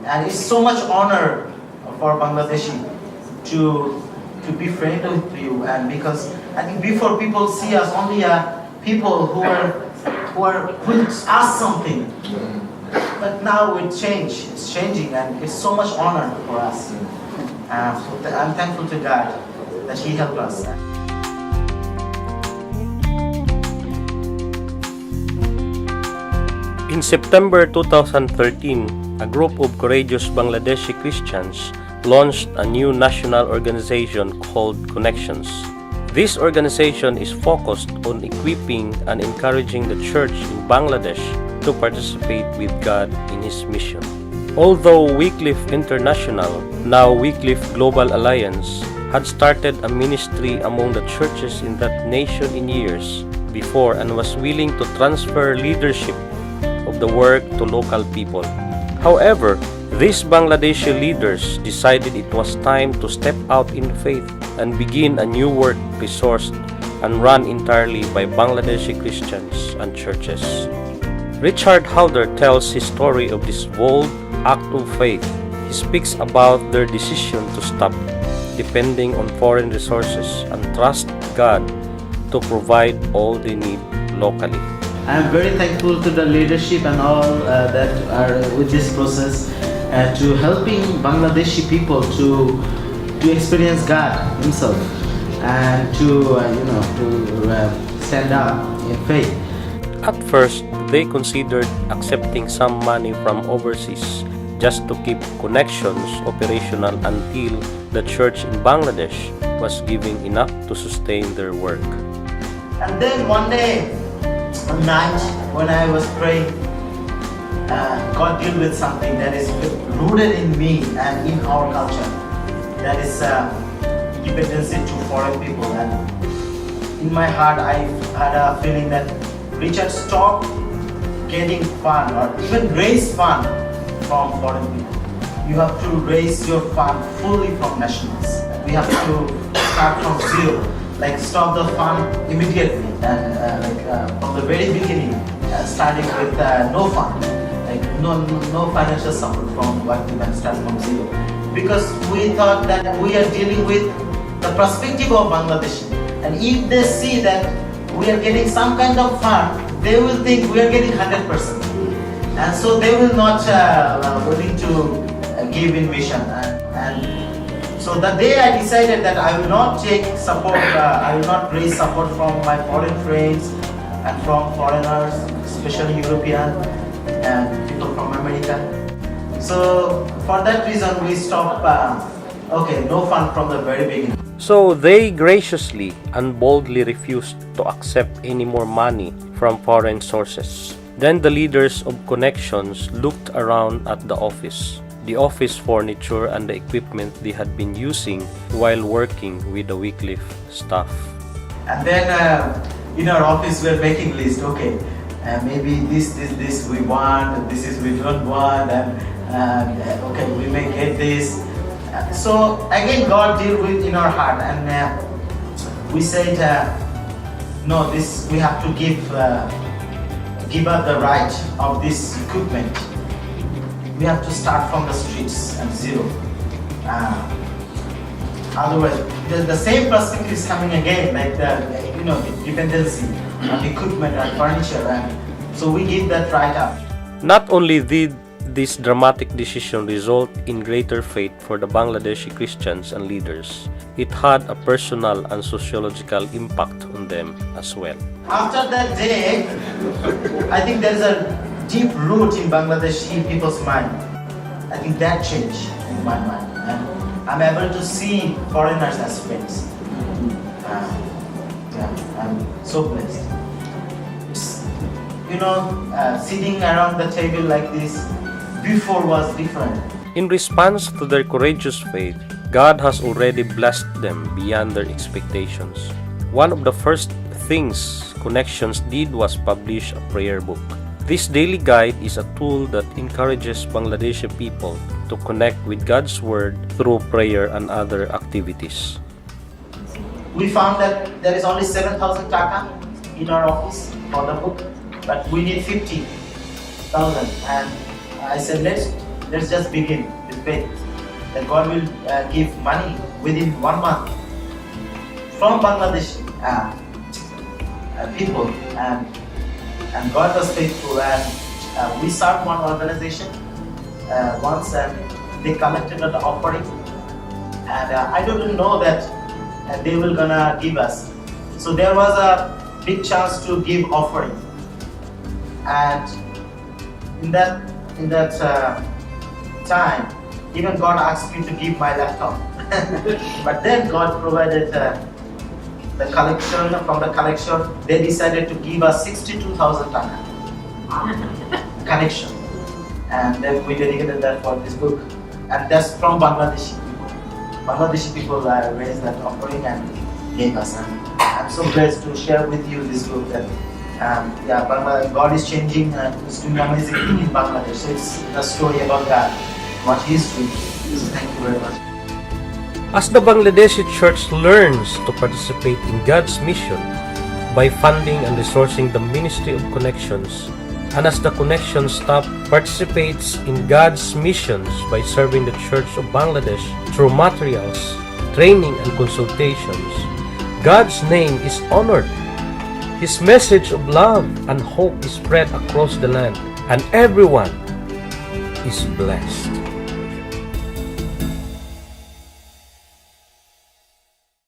And it's so much honor for Bangladeshi to be friend with you, and because I think before people see us only people who will ask something, but now it's changing, and it's so much honor for us. So I'm thankful to God that He helped us. In September 2013, a group of courageous Bangladeshi Christians launched a new national organization called Connections. This organization is focused on equipping and encouraging the church in Bangladesh to participate with God in His mission. Although Wycliffe International, now Wycliffe Global Alliance, had started a ministry among the churches in that nation in years before and was willing to transfer leadership of the work to local people. However, these Bangladeshi leaders decided it was time to step out in faith and begin a new work resourced and run entirely by Bangladeshi Christians and churches. Richard Halder tells his story of this bold act of faith. He speaks about their decision to stop depending on foreign resources and trust God to provide all they need locally. I am very thankful to the leadership and all that are with this process, to helping Bangladeshi people to experience God Himself and to stand up in faith. At first, they considered accepting some money from overseas just to keep Connections operational until the church in Bangladesh was giving enough to sustain their work. And then one day, one night, when I was praying, God dealt with something that is rooted in me and in our culture. That is dependency to foreign people. And in my heart, I had a feeling that Richard, stop getting fund or even raise fund from foreign people. You have to raise your fund fully from nationals. We have to start from zero. Like stop the fund immediately, and from the very beginning, starting with no fund, like no financial support from what we can start from zero, because we thought that we are dealing with the perspective of Bangladesh, and if they see that we are getting some kind of fund, they will think we are getting 100%, and so they will not willing to give in mission and so that day I decided that I will not take support, I will not raise support from my foreign friends and from foreigners, especially European and people from America. So for that reason we stopped, no fund from the very beginning. So they graciously and boldly refused to accept any more money from foreign sources. Then the leaders of Connections looked around at the office furniture and the equipment they had been using while working with the Wycliffe staff. And then in our office we're making list, maybe this we want, this is we don't want, and we may get this. So again God deal with in our heart, and we said no, this we have to give up the right of this equipment. We have to start from the streets and zero. Otherwise, the same perspective is coming again, like the dependency on equipment and furniture, and so we give that right up. Not only did this dramatic decision result in greater faith for the Bangladeshi Christians and leaders, it had a personal and sociological impact on them as well. After that day, I think there is a deep root in Bangladeshi people's mind. I think that changed in my mind, and I'm able to see foreigners as friends. I'm so blessed. Sitting around the table like this before was different. In response to their courageous faith, God has already blessed them beyond their expectations. One of the first things Connections did was publish a prayer book. This daily guide is a tool that encourages Bangladeshi people to connect with God's Word through prayer and other activities. We found that there is only 7,000 taka in our office for the book, but we need 50,000. And I said, let's let's just begin with faith that God will give money within 1 month from Bangladesh people, and God was faithful, and we served one organization once, and they collected an offering, and I didn't know that they were gonna give us. So there was a big chance to give offering, and in that time, even God asked me to give my laptop. But then God provided the collection. From the collection, they decided to give us 62,000 taka connection, and then we dedicated that for this book, and that's from Bangladeshi people. Bangladeshi people raised that offering and gave us, and I'm so blessed to share with you this book that God is changing, He's doing amazing thing in Bangladesh. So it's a story about God, what He's doing. So thank you very much. As the Bangladeshi church learns to participate in God's mission by funding and resourcing the ministry of connections, and as the Connection staff participates in God's missions by serving the Church of Bangladesh through materials, training, and consultations, God's name is honored. His message of love and hope is spread across the land, and everyone is blessed.